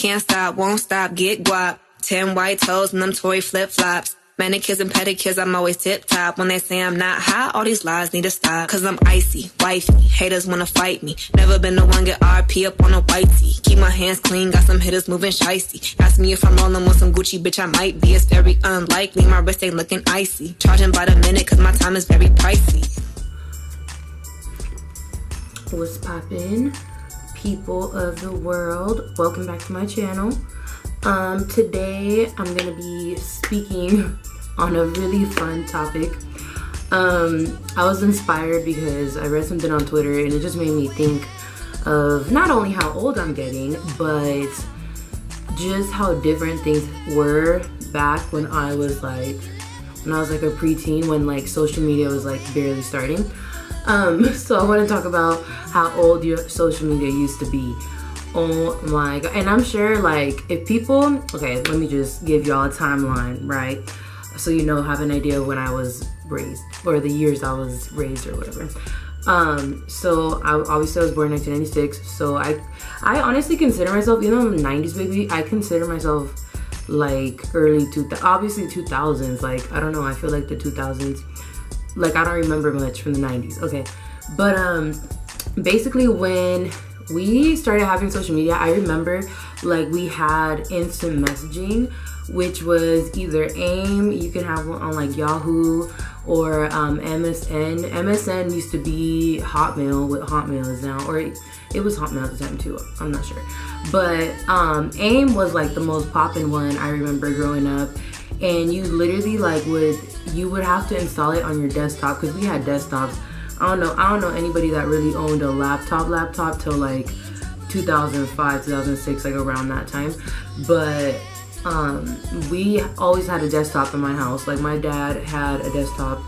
can't stop, won't stop, get guap. 10 white toes and them toy flip-flops. Manicures and pedicures, I'm always tip-top. When they say I'm not hot, all these lies need to stop. Cause I'm icy, wifey, haters wanna fight me. Never been the one get RP up on a white tee. Keep my hands clean, got some hitters moving shicey. Ask me if I'm rolling with some Gucci, bitch, I might be. It's very unlikely, my wrist ain't looking icy. Charging by the minute cause my time is very pricey. What's poppin', people of the world? Welcome back to my channel. Today I'm gonna be speaking on a really fun topic. I was inspired because I read something on Twitter and it just made me think of not only how old I'm getting, but just how different things were back when I was like a preteen, when like social media was like barely starting. So I want to talk about how old your social media used to be. Oh my god. And I'm sure like if people, okay, let me just give y'all a timeline, right? So you know, have an idea of when I was raised or the years I was raised or whatever. So I obviously I was born in 1996. So I honestly consider myself, you know, I'm a 90s baby. I consider myself like early 2000s, obviously 2000s. Like, I don't know. I feel like the 2000s, like I don't remember much from the 90s. Okay. But, basically when we started having social media, I remember like we had instant messaging, which was either AIM, you can have one on like Yahoo, or MSN. MSN used to be Hotmail, what Hotmail is now, or it was Hotmail at the time too, I'm not sure. But AIM was like the most poppin' one I remember growing up, and you literally like you would have to install it on your desktop, because we had desktops. I don't know anybody that really owned a laptop till like 2005, 2006, like around that time. But we always had a desktop in my house. Like my dad had a desktop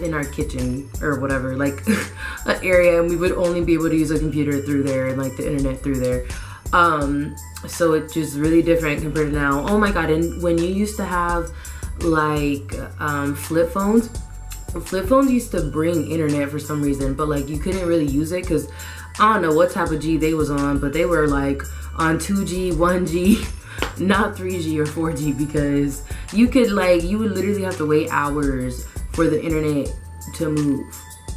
in our kitchen or whatever, like an area, and we would only be able to use a computer through there and like the internet through there. So it's just really different compared to now. Oh my god. And when you used to have like flip phones used to bring internet for some reason, but like you couldn't really use it because I don't know what type of G they was on, but they were like on 2G, 1G, not 3G or 4G, because you would literally have to wait hours for the internet to move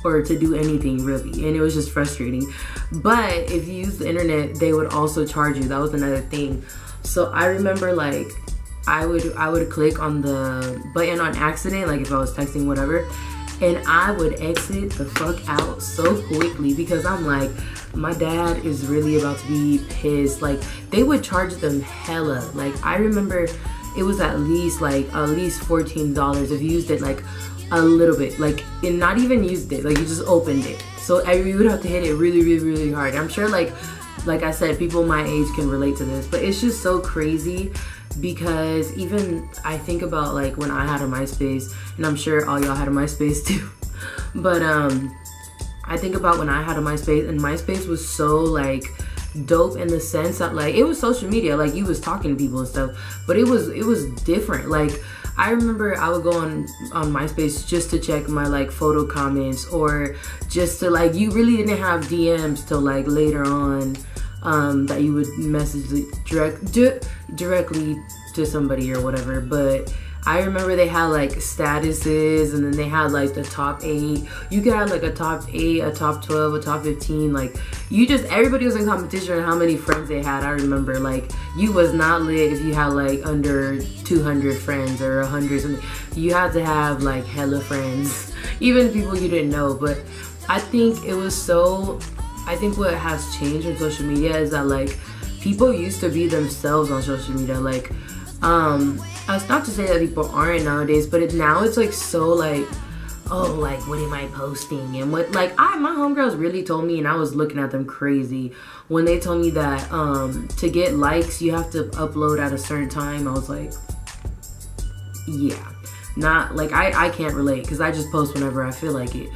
or to do anything really, and it was just frustrating. But if you use the internet, they would also charge you. That was another thing. So I remember like I would click on the button on accident, like if I was texting whatever, and I would exit the fuck out so quickly because I'm like, my dad is really about to be pissed. Like they would charge them hella. Like I remember it was at least $14 if you used it like a little bit, like, and not even used it, like you just opened it. So you would have to hit it really, really, really hard. I'm sure like I said, people my age can relate to this, but it's just so crazy. Because even I think about like when I had a MySpace, and I'm sure all y'all had a MySpace too, but I think about when I had a MySpace, and MySpace was so like dope in the sense that like it was social media, like you was talking to people and stuff, but it was different. Like I remember I would go on MySpace just to check my like photo comments, or just to like, you really didn't have DMs till like later on. That you would message directly to somebody or whatever. But I remember they had like statuses, and then they had like the top 8. You could have like a top 8, a top 12, a top 15. Like everybody was in competition on how many friends they had. I remember like you was not lit if you had like under 200 friends or 100 something. You had to have like hella friends, even people you didn't know. But I think what has changed in social media is that like people used to be themselves on social media. Like it's not to say that people aren't nowadays, but now it's like so like, oh, like what am I posting, and what, like my homegirls really told me, and I was looking at them crazy when they told me that to get likes you have to upload at a certain time. I was like, yeah, not like I can't relate, because I just post whenever I feel like it.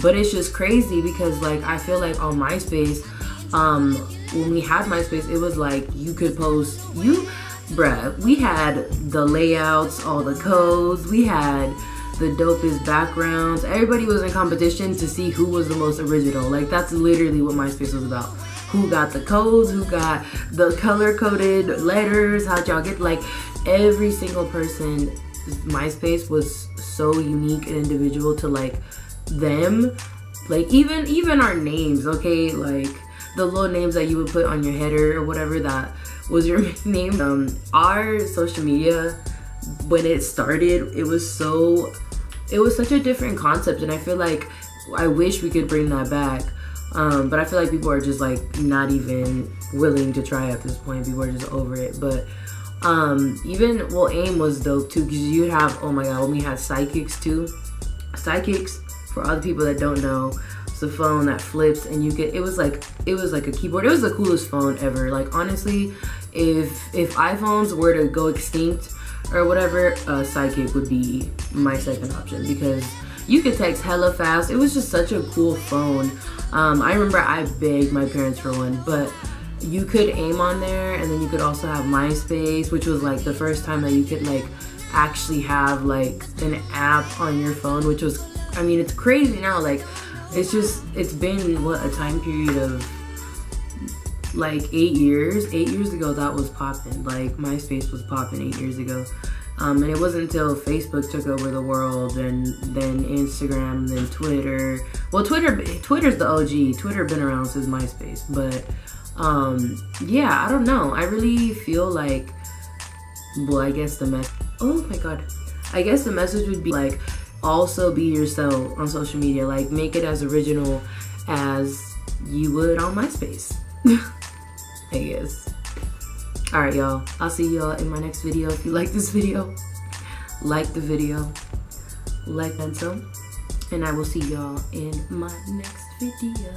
But it's just crazy because like I feel like on MySpace, when we had MySpace, it was like you could post, we had the layouts, all the codes, we had the dopest backgrounds. Everybody was in competition to see who was the most original. Like that's literally what MySpace was about. who got the codes, who got the color-coded letters, how'd y'all get, like, every single person. MySpace was so unique and individual to, like, them. Like, even our names, okay? Like, the little names that you would put on your header or whatever that was your name. Our social media, when it started, it was such a different concept, and I feel like I wish we could bring that back. But I feel like people are just, like, not even willing to try at this point. People are just over it. But AIM was dope too, because you have, oh my god, when we had Psychics too. Psychics, for other people that don't know, it's a phone that flips, and it was like a keyboard. It was the coolest phone ever. Like, honestly, if iPhones were to go extinct or whatever, Psychic would be my second option, because you could text hella fast. It was just such a cool phone. I remember I begged my parents for one, but you could AIM on there, and then you could also have MySpace, which was like the first time that you could, like, actually have, like, an app on your phone, which was, I mean, it's crazy now. Like, it's been, what, a time period of like 8 years. 8 years ago, that was popping. Like, MySpace was popping 8 years ago. And it wasn't until Facebook took over the world, and then Instagram, then Twitter. Well, Twitter's the OG. Twitter been around since MySpace. But, yeah, I don't know. I really feel like, well, I guess oh my god. I guess the message would be, like, also be yourself on social media. Like, make it as original as you would on MySpace. I guess. Alright, y'all. I'll see y'all in my next video. If you like this video, like the video, like that, and I will see y'all in my next video.